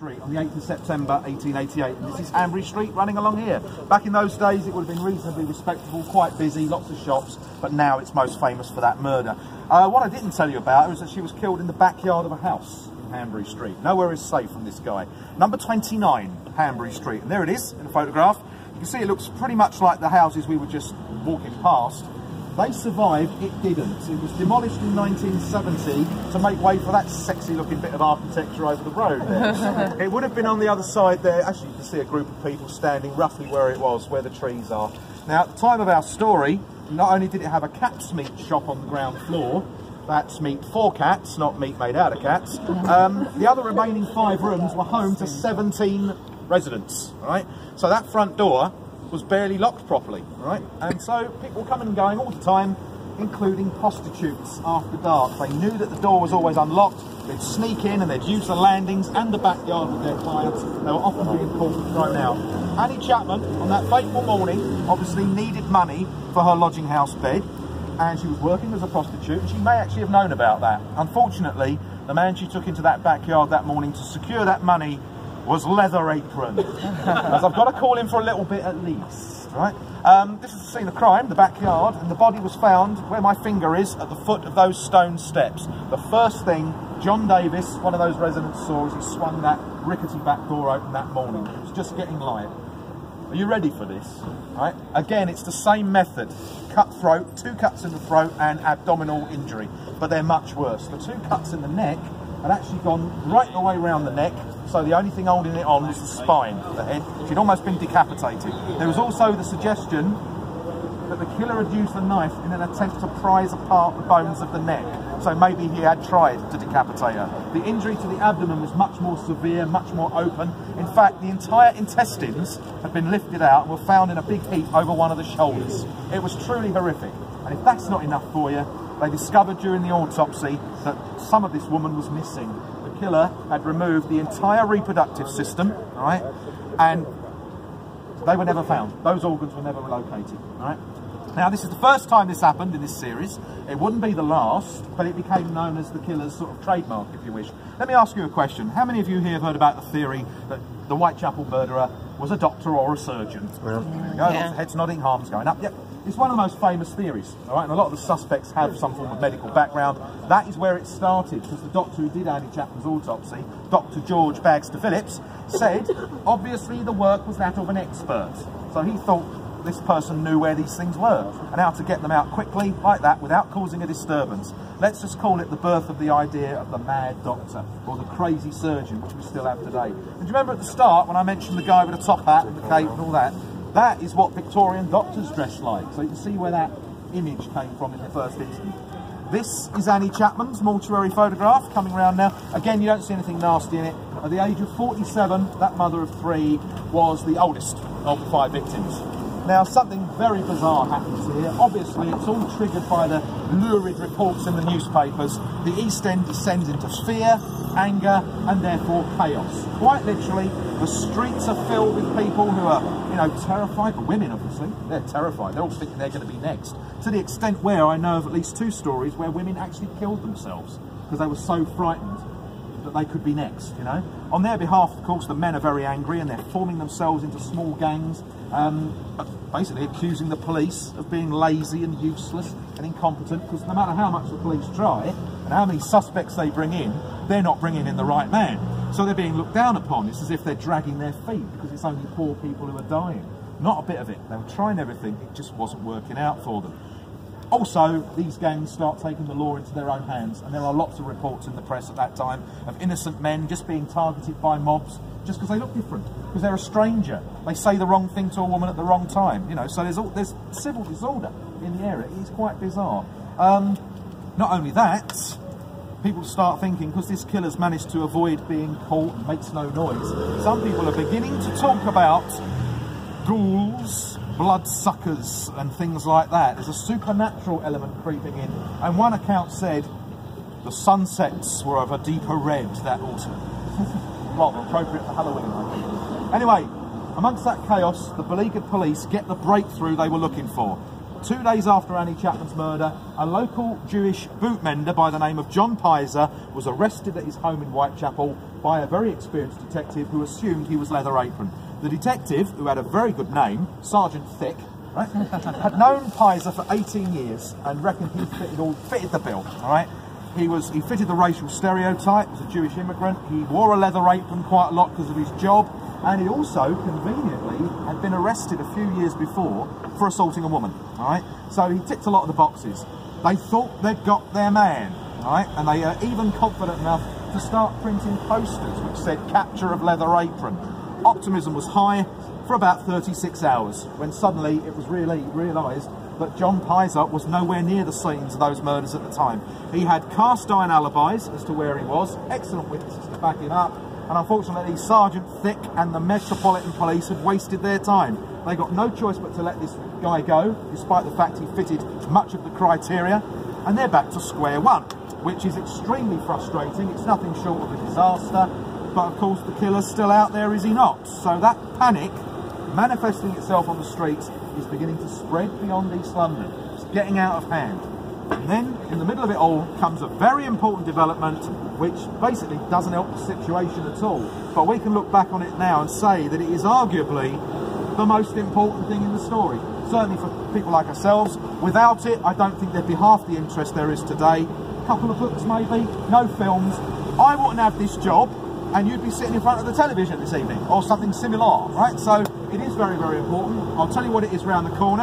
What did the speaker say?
Street on the 8th of September 1888. And this is Hanbury Street running along here. Back in those days it would have been reasonably respectable, quite busy, lots of shops, but now it's most famous for that murder. What I didn't tell you about her is that she was killed in the backyard of a house in Hanbury Street. Nowhere is safe from this guy. Number 29 Hanbury Street, and there it is in a photograph. You can see it looks pretty much like the houses we were just walking past. They survived, it didn't. It was demolished in 1970 to make way for that sexy looking bit of architecture over the road there. It would have been on the other side there. Actually, you can see a group of people standing roughly where it was, where the trees are. Now, at the time of our story, not only did it have a cat's meat shop on the ground floor, that's meat for cats, not meat made out of cats, the other remaining 5 rooms were home to 17 residents, right? So that front door was barely locked properly, right? And so people were coming and going all the time, including prostitutes after dark. They knew that the door was always unlocked. They'd sneak in and they'd use the landings and the backyard with their clients. They were often being caught and thrown out. Annie Chapman, on that fateful morning, obviously needed money for her lodging house bed, and she was working as a prostitute, and she may actually have known about that. Unfortunately, the man she took into that backyard that morning to secure that money was Leather Apron. As I've got to call him for a little bit at least, right? This is the scene of crime, the backyard, and the body was found where my finger is, at the foot of those stone steps. The first thing John Davis, one of those residents, saw as he swung that rickety back door open that morning. It was just getting light. Are you ready for this? Right? Again, it's the same method. Cut throat, 2 cuts in the throat and abdominal injury, but they're much worse. The 2 cuts in the neck had actually gone right the way around the neck, so the only thing holding it on was the spine, the head. She'd almost been decapitated. There was also the suggestion that the killer had used the knife in an attempt to prise apart the bones of the neck, so maybe he had tried to decapitate her. The injury to the abdomen was much more severe, much more open. In fact, the entire intestines had been lifted out and were found in a big heap over one of the shoulders. It was truly horrific. And if that's not enough for you, they discovered during the autopsy that some of this woman was missing. The killer had removed the entire reproductive system, right? And they were never found. Those organs were never relocated, right? Now, this is the first time this happened in this series. It wouldn't be the last, but it became known as the killer's sort of trademark, if you wish. Let me ask you a question. How many of you here have heard about the theory that the Whitechapel murderer was a doctor or a surgeon? Yeah. Heads nodding, arms going up. Yep. It's one of the most famous theories, all right? And a lot of the suspects have some form of medical background. That is where it started, because the doctor who did Annie Chapman's autopsy, Dr. George Bagster Phillips, said, obviously the work was that of an expert. So he thought this person knew where these things were and how to get them out quickly, like that, without causing a disturbance. Let's just call it the birth of the idea of the mad doctor, or the crazy surgeon, which we still have today. And do you remember at the start when I mentioned the guy with the top hat and the cape and all that? That is what Victorian doctors dress like. So you can see where that image came from in the first instance. This is Annie Chapman's mortuary photograph coming around now. Again, you don't see anything nasty in it. At the age of 47, that mother of 3 was the oldest of the 5 victims. Now, something very bizarre happens here. Obviously, it's all triggered by the lurid reports in the newspapers. The East End descends into fear, anger, and therefore chaos. Quite literally, the streets are filled with people who are, you know, terrified. The women, obviously, they're terrified. They're all thinking they're going to be next. To the extent where I know of at least 2 stories where women actually killed themselves because they were so frightened that they could be next, you know. On their behalf, of course, the men are very angry and they're forming themselves into small gangs, basically accusing the police of being lazy and useless and incompetent, because no matter how much the police try and how many suspects they bring in, they're not bringing in the right man. So they're being looked down upon. It's as if they're dragging their feet because it's only poor people who are dying. Not a bit of it. They were trying everything. It just wasn't working out for them. Also, these gangs start taking the law into their own hands, and there are lots of reports in the press at that time of innocent men just being targeted by mobs just because they look different, because they're a stranger. They say the wrong thing to a woman at the wrong time, you know, so there's civil disorder in the area. It's quite bizarre. Not only that, people start thinking, because this killer's managed to avoid being caught and makes no noise, some people are beginning to talk about ghouls, bloodsuckers and things like that. There's a supernatural element creeping in, and one account said the sunsets were of a deeper red that autumn. Rather appropriate for Halloween, I think. Anyway, amongst that chaos, the beleaguered police get the breakthrough they were looking for. 2 days after Annie Chapman's murder, a local Jewish bootmender by the name of John Pizer was arrested at his home in Whitechapel by a very experienced detective who assumed he was Leather Apron. The detective, who had a very good name, Sergeant Thick, right, had known Pizer for 18 years and reckoned he fitted the bill. All right? He fitted the racial stereotype, was a Jewish immigrant. He wore a leather apron quite a lot because of his job, and he also, conveniently, had been arrested a few years before for assaulting a woman. All right? So he ticked a lot of the boxes. They thought they'd got their man, all right? And they are even confident enough to start printing posters which said "Capture of Leather Apron." Optimism was high for about 36 hours, when suddenly it was realised that John Pizer was nowhere near the scenes of those murders at the time. He had cast-iron alibis as to where he was, excellent witnesses to back him up, and unfortunately Sergeant Thick and the Metropolitan Police had wasted their time. They got no choice but to let this guy go, despite the fact he fitted much of the criteria, and they're back to square one, which is extremely frustrating. It's nothing short of a disaster, but of course the killer's still out there, is he not? So that panic, manifesting itself on the streets, is beginning to spread beyond East London. It's getting out of hand. And then, in the middle of it all, comes a very important development which basically doesn't help the situation at all. But we can look back on it now and say that it is arguably the most important thing in the story. Certainly for people like ourselves. Without it, I don't think there'd be half the interest there is today. A couple of books maybe, no films. I wouldn't have this job, and you'd be sitting in front of the television this evening, or something similar, right? So it is very, very important. I'll tell you what it is round the corner.